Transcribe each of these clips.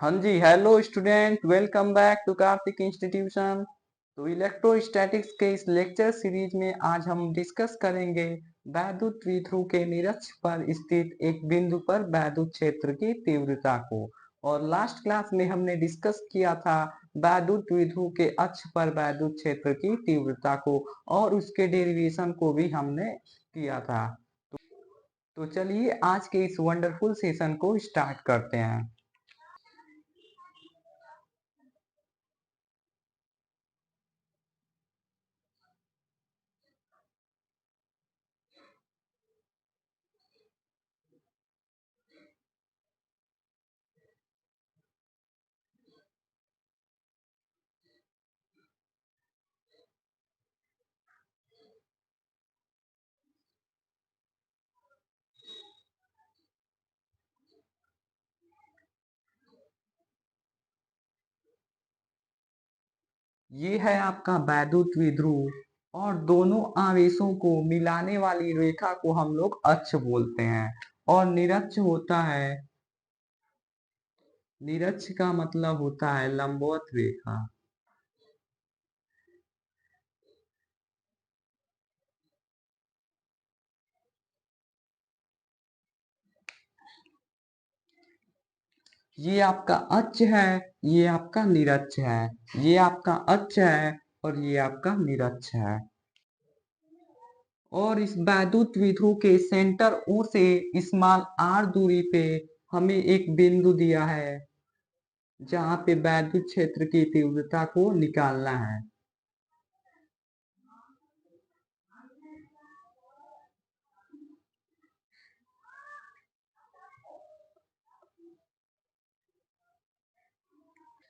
हाँ जी, hello student, welcome back to Kartik institution. तो इलेक्ट्रोस्टैटिक्स के इस लेक्चर सीरीज में आज हम डिस्कस करेंगे वैद्युत द्विध्रुव के निरक्ष पर स्थित एक बिंदु पर वैद्युत क्षेत्र की तीव्रता को। और लास्ट क्लास में हमने डिस्कस किया था वैद्युत द्विध्रुव के अक्ष पर वैद्युत क्षेत्र की तीव्रता को, और उसके डेरिवेशन को भी हमने किया था। तो चलिए आज के इस वंडरफुल सेशन को स्टार्ट करते हैं। ये है आपका वैद्युत द्विध्रुव, और दोनों आवेशों को मिलाने वाली रेखा को हम लोग अक्ष बोलते हैं। और निरक्ष होता है, निरक्ष का मतलब होता है लंबवत रेखा। ये आपका अक्ष है, ये आपका निरक्ष है। ये आपका अक्ष है और ये आपका निरक्ष है। और इस वैद्युत द्विध्रुव के सेंटर ओ से स्मॉल आर दूरी पे हमें एक बिंदु दिया है जहाँ पे वैद्युत क्षेत्र की तीव्रता को निकालना है।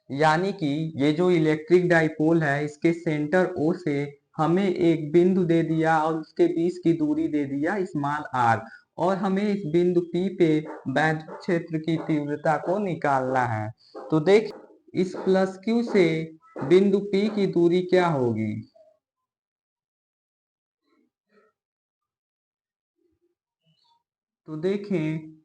यानी कि ये जो इलेक्ट्रिक डाइपोल है, इसके सेंटर ओ से हमें एक बिंदु दे दिया और उसके बीच की दूरी दे दिया स्मॉल आर, और हमें इस बिंदु पी पे वैद्युत क्षेत्र की तीव्रता को निकालना है। तो देख, इस प्लस क्यू से बिंदु पी की दूरी क्या होगी। तो देखें,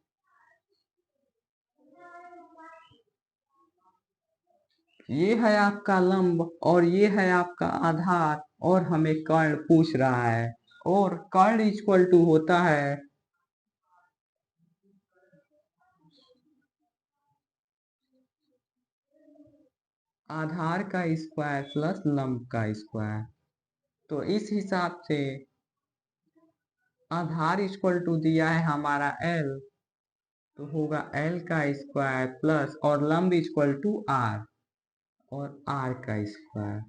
ये है आपका लंब और ये है आपका आधार, और हमें कर्ण पूछ रहा है। और कर्ण इक्वल टू होता है आधार का स्क्वायर प्लस लंब का स्क्वायर। तो इस हिसाब से आधार इक्वल टू दिया है हमारा एल, तो होगा एल का स्क्वायर प्लस और लंब इक्वल टू आर, और आर का स्क्वायर।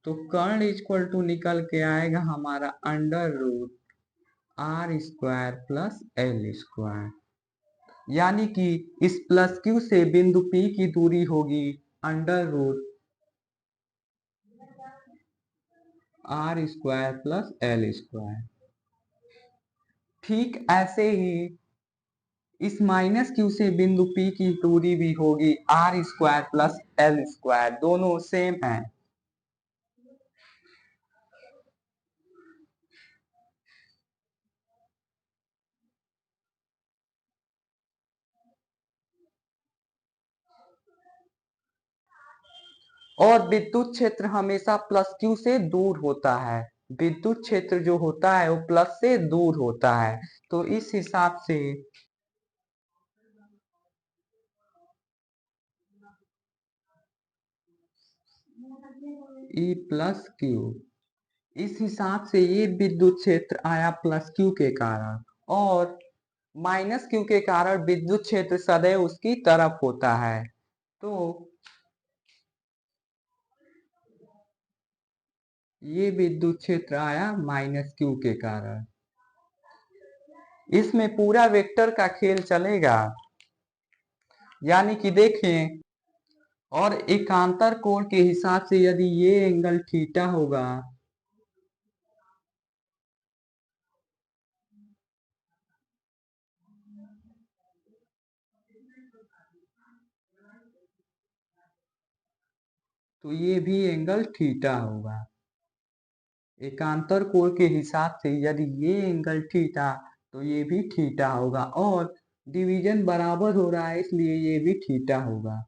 तो कर्ण इक्वल टू निकल के आएगा हमारा under root R square plus L square. यानी कि इस प्लस क्यू से बिंदु पी की दूरी होगी under root R square plus L square. ठीक ऐसे ही इस माइनस क्यू से बिंदु पी की दूरी भी होगी R square plus L square, दोनों सेम है। और विद्युत क्षेत्र हमेशा प्लस क्यू से दूर होता है। विद्युत क्षेत्र जो होता है वो प्लस से दूर होता है। तो इस हिसाब से ई प्लस क्यू, इस हिसाब से ये विद्युत क्षेत्र आया प्लस क्यू के कारण। और माइनस क्यू के कारण विद्युत क्षेत्र सदैव उसकी तरफ होता है। तो ये विद्युत क्षेत्र आया माइनस क्यू के कारण। इसमें पूरा वेक्टर का खेल चलेगा। यानी कि देखें, और एकांतर कोण के हिसाब से यदि ये एंगल थीटा होगा, तो ये भी एंगल थीटा होगा। एकांतर कोण के हिसाब से यदि ये एंगल थीटा तो ये भी थीटा होगा, और डिवीजन बराबर हो रहा है इसलिए ये भी थीटा होगा।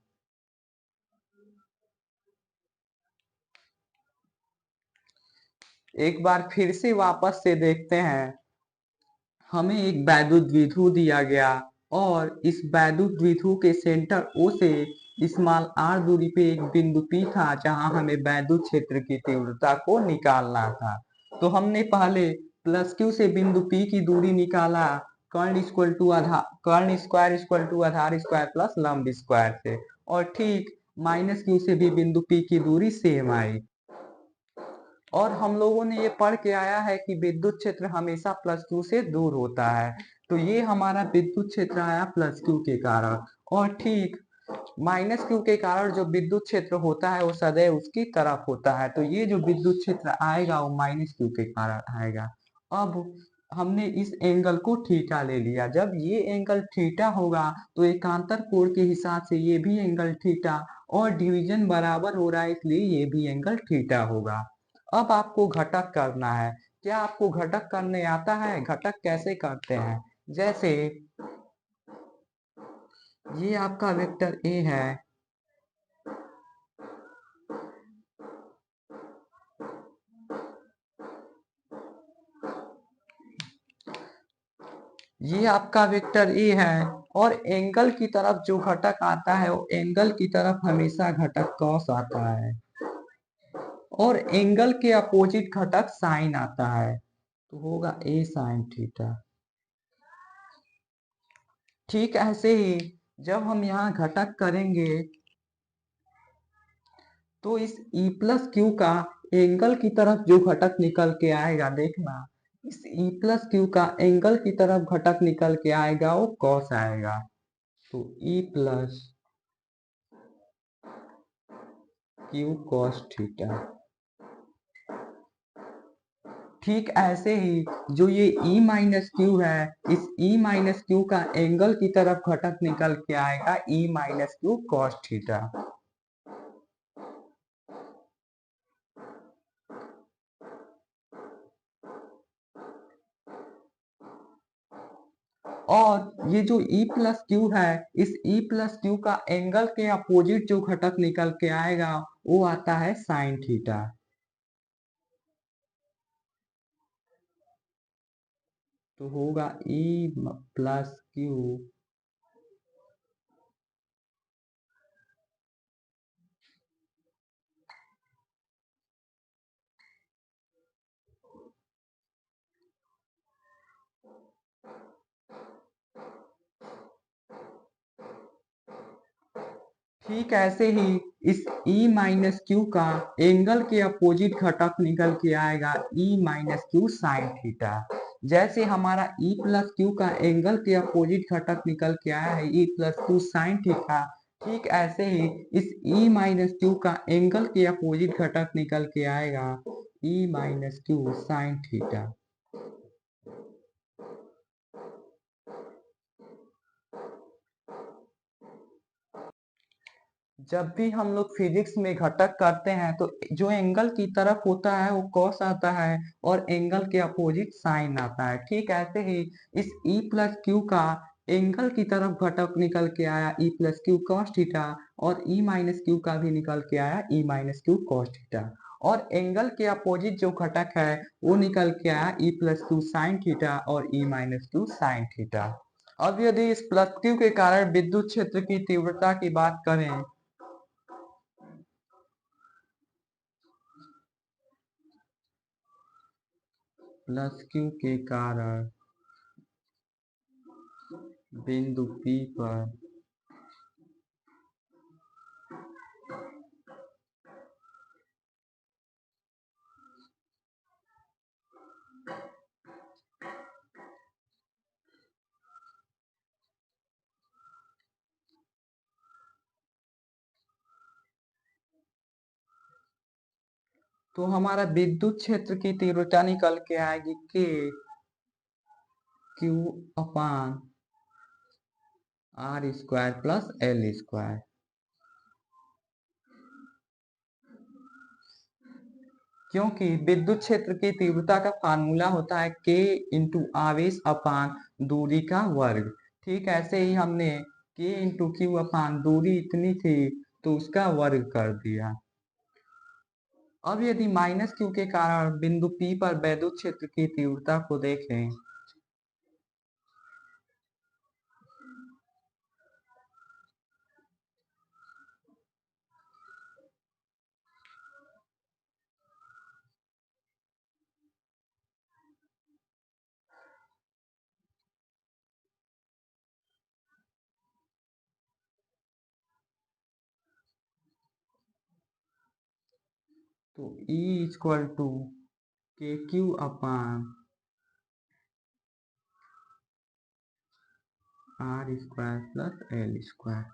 एक बार फिर से वापस से देखते हैं। हमें एक वैद्युत द्विध्रुव दिया गया और इस वैद्युत द्विध्रुव के सेंटर O से स्मॉल r दूरी पे एक बिंदु P था जहां हमें वैद्युत क्षेत्र की तीव्रता को निकालना था। तो हमने पहले प्लस Q से बिंदु P की दूरी निकाला, कर्ण स्क्वायर इक्वल टू आधार स्क्वायर प्लस लंब स्क्वायर से, और ठीक माइनस Q से भी बिंदु P की दूरी सेम आई। और हम लोगों ने ये पढ़ के आया है कि विद्युत क्षेत्र हमेशा प्लस क्यू से दूर होता है, तो ये हमारा विद्युत क्षेत्र आया प्लस क्यू के कारण। और ठीक माइनस क्यू के कारण जो विद्युत क्षेत्र होता है वो सदैव उसकी तरफ होता है, तो ये जो विद्युत क्षेत्र आएगा वो माइनस क्यू के कारण आएगा। अब हमने इस एंगल को थीटा ले लिया। जब ये एंगल थीटा होगा तो एकांतर कोण के हिसाब से ये भी एंगल थीटा, और डिवीजन बराबर हो रहा है इसलिए ये भी एंगल थीटा होगा। अब आपको घटक करना है। क्या आपको घटक करने आता है? घटक कैसे करते हैं? जैसे ये आपका वेक्टर ए है, ये आपका वेक्टर ए है, और एंगल की तरफ जो घटक आता है वो एंगल की तरफ हमेशा घटक कॉस आता है, और एंगल के अपोजिट घटक साइन आता है, तो होगा ए साइन थीटा। ठीक ऐसे ही जब हम यहाँ घटक करेंगे तो इस E प्लस क्यू का एंगल की तरफ जो घटक निकल के आएगा, देखना इस E प्लस क्यू का एंगल की तरफ घटक निकल के आएगा वो कॉस आएगा, तो E plus Q cos theta. ठीक ऐसे ही जो ये E माइनस क्यू है, इस E माइनस क्यू का एंगल की तरफ घटक निकल के आएगा E minus Q cos theta. और ये जो E प्लस क्यू है, इस E प्लस क्यू का एंगल के अपोजिट जो घटक निकल के आएगा वो आता है साइन थीटा। तो होगा E प्लस क्यू ठीक ऐसे ही इस E माइनस क्यू का एंगल के अपोजिट घटक निकल के आएगा E minus Q sine theta. जैसे हमारा E प्लस क्यू का एंगल के अपोजिट घटक निकल के आया है E plus Q sine theta, ठीक ऐसे ही इस E माइनस क्यू का एंगल के अपोजिट घटक निकल के आएगा E minus Q sine theta. जब भी हम लोग फिजिक्स में घटक करते हैं तो जो एंगल की तरफ होता है वो कॉस आता है, और एंगल के अपोजिट साइन आता है। ठीक ऐसे ही इस E प्लस क्यू का एंगल की तरफ घटक निकल के आया E plus Q cos theta, और E माइनस क्यू का भी निकल के आया E minus Q cos theta, और एंगल के अपोजिट जो घटक है वो निकल के आया E plus Q sine theta और E minus Q sine theta. अब यदि इस प्लस क्यू के कारण विद्युत क्षेत्र की तीव्रता की बात करें, प्लस क्यू के कारण बिंदु P पर तो हमारा विद्युत क्षेत्र की तीव्रता निकल के आएगी K क्यू अपान R square plus L square. क्योंकि विद्युत क्षेत्र की तीव्रता का फार्मूला होता है K इंटू आवेश अपान दूरी का वर्ग। ठीक ऐसे ही हमने K इंटू क्यू अपान दूरी इतनी थी तो उसका वर्ग कर दिया। अब यदि माइनस क्यू के कारण बिंदु P पर वैद्युत क्षेत्र की तीव्रता को देखें तो E equal to K Q upon R square plus L square.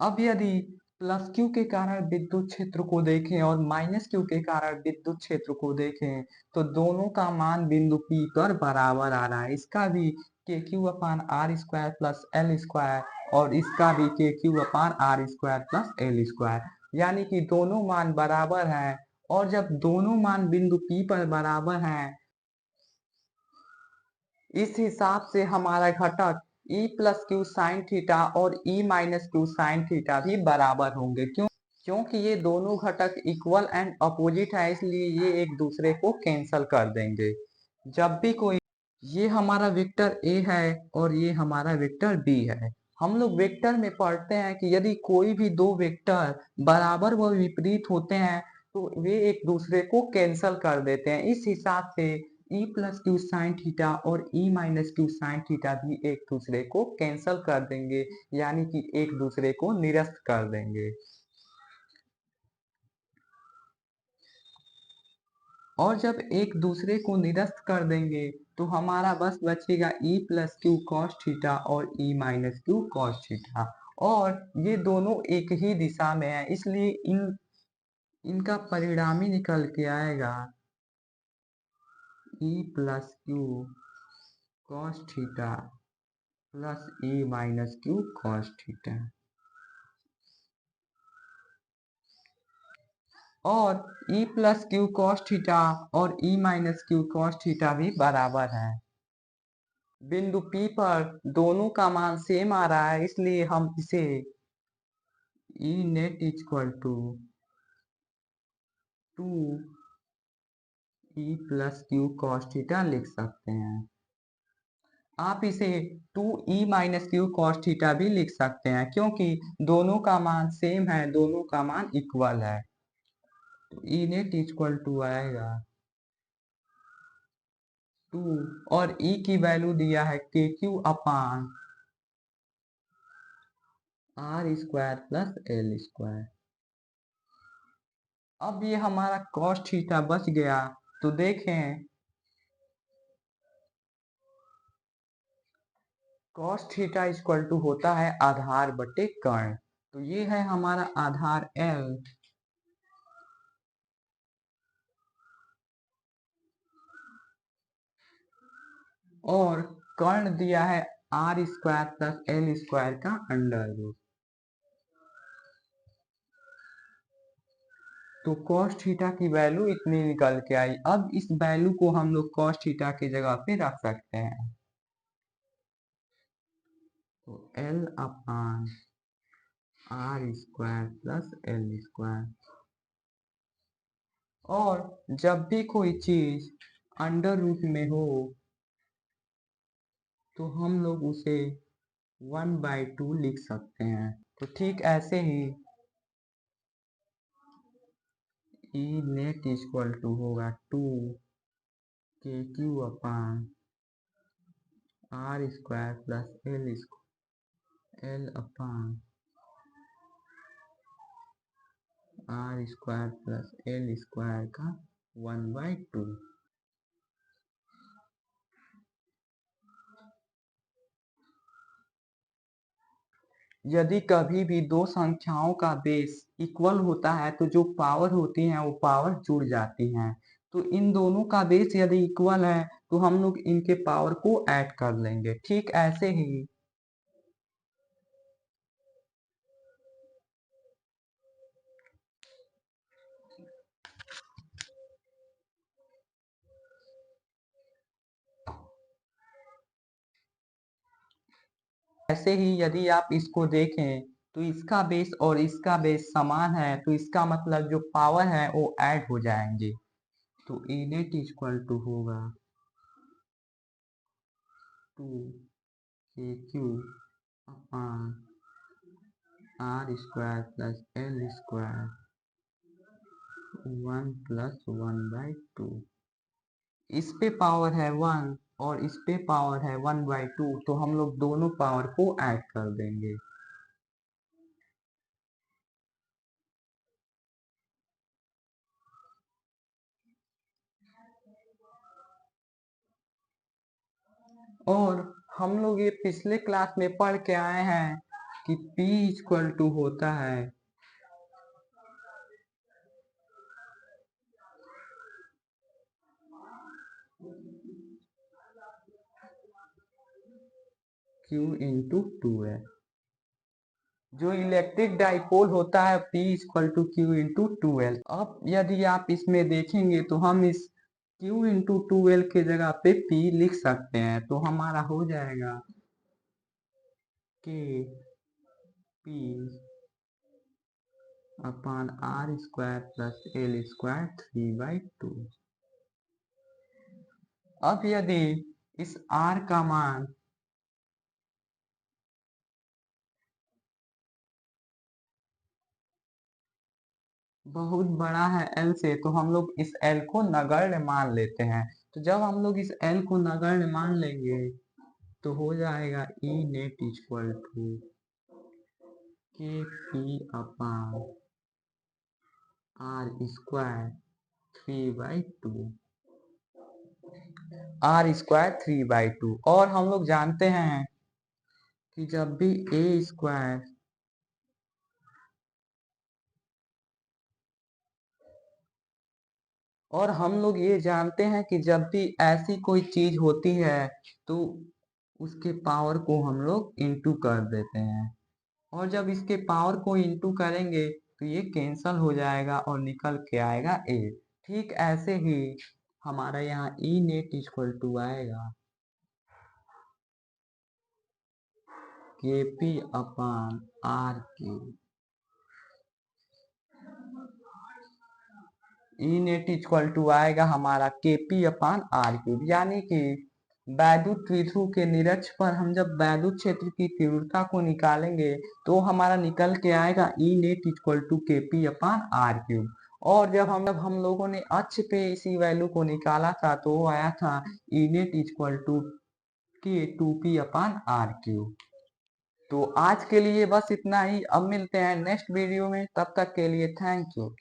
अब यदि प्लस क्यू के कारण विद्युत क्षेत्र को देखें और माइनस क्यू के कारण विद्युत क्षेत्र को देखें तो दोनों का मान बिंदु P पर बराबर आ रहा है। इसका भी K Q upon R square plus L square और इसका भी K Q upon R square plus L square, यानी कि दोनों मान बराबर हैं। और जब दोनों मान बिंदु P पर बराबर हैं इस हिसाब से हमारा घटक E plus Q sine theta और E minus Q sine theta भी बराबर होंगे। क्योंकि ये दोनों घटक इक्वल एंड अपोजिट है, इसलिए ये एक दूसरे को कैंसल कर देंगे। जब भी कोई ये हमारा वेक्टर A है और ये हमारा वेक्टर B है। हम लोग वेक्टर में पढ़ते हैं कि यदि कोई भी दो वेक्टर बराबर व विपरीत होते हैं तो वे एक दूसरे को कैंसल कर देते हैं। इस हिसाब से E plus Q sine theta और E minus Q sine theta भी एक दूसरे को कैंसल कर देंगे, यानी कि एक दूसरे को निरस्त कर देंगे। और जब एक दूसरे को निरस्त कर देंगे तो हमारा बस बचेगा E plus Q cos theta और E minus Q cos theta, और ये दोनों एक ही दिशा में है, इसलिए इनका परिणामी निकल के आएगा E plus Q cos theta plus E minus Q cos theta. और E plus Q cos theta और E minus Q cos theta भी बराबर है। बिंदु P पर दोनों का मान सेम आ रहा है, इसलिए हम इसे E net equal to 2 E plus Q cos theta लिख सकते हैं। आप इसे 2E minus Q cos theta भी लिख सकते हैं, क्योंकि दोनों का मान सेम है, दोनों का मान इक्वल है। तो E नेट इक्वल टू आएगा 2 और E की वैल्यू दिया है K Q upon R square plus L square. अब ये हमारा कॉस थीटा बच गया, तो देखें कॉस थीटा इक्वल टू होता है आधार बटे कर्ण। तो ये है हमारा आधार L और कर्ण दिया है R square plus L square का अंडर रूट। तो cos थीटा की वैल्यू इतनी निकल के आई। अब इस वैल्यू को हम लोग cos थीटा की जगह पे रख सकते हैं। तो L upon R square plus L square. और जब भी कोई चीज अंडर रूट में हो तो हम लोग उसे 1/2 लिख सकते हैं। तो ठीक ऐसे ही E नेट इक्वल टू होगा 2 K Q upon R square plus L upon R square plus L square का 1/2। यदि कभी भी दो संख्याओं का बेस इक्वल होता है तो जो पावर होती है वो पावर जुड़ जाती हैं। तो इन दोनों का बेस यदि इक्वल है तो हम लोग इनके पावर को ऐड कर लेंगे। ठीक ऐसे ही ऐसे ही यदि आप इसको देखें तो इसका बेस और इसका बेस समान है, तो इसका मतलब जो पावर है वो ऐड हो जाएंगे। तो ई नेट इक्वल टू होगा 2 KQ upon R square plus L square 1+1/2। इस पे पावर है 1 और इस पे पावर है 1/2, तो हम लोग दोनों पावर को ऐड कर देंगे। और हम लोग ये पिछले क्लास में पढ़ के आए हैं कि P इक्वल टू होता है Q इंटू 2L। जो इलेक्ट्रिक डाइपोल होता है P equal to Q into 2L। अब यदि आप इसमें देखेंगे तो हम इस Q इंटू 2L के जगह पे P लिख सकते हैं, तो हमारा हो जाएगा K P upon R square plus L square 3/2। अब यदि इस R का मान बहुत बड़ा है L से, तो हम लोग इस L को नगण्य मान लेते हैं। तो जब हम लोग इस L को नगण्य मान लेंगे तो हो जाएगा E net equal to K P upon R square 3/2। R square 3/2। और हम लोग जानते हैं कि जब भी ए स्क्वायर और हम लोग ये जानते हैं कि जब भी ऐसी कोई चीज होती है तो उसके पावर को हम लोग इंटू कर देते हैं, और जब इसके पावर को इंटू करेंगे तो ये कैंसल हो जाएगा और निकल के आएगा ए। ठीक ऐसे ही हमारा यहाँ ई नेट इक्वल टू आएगा K P upon R cube. E net equal to आएगा हमारा के पी अपॉन आर क्यूब, यानी कि वैद्युत द्विध्रुव के निरक्ष पर हम जब वैद्युत क्षेत्र की तीव्रता को निकालेंगे तो हमारा निकल के आएगा ई net equal to K P upon R cube. और जब हम लोगों ने अक्ष पे इसी वैल्यू को निकाला था तो वो आया था ई नेट इक्वल टू के 2p अपॉन आर क्यूब। तो आज के लिए बस इतना ही। अब मिलते हैं नेक्स्ट वीडियो में, तब तक के लिए थैंक यू।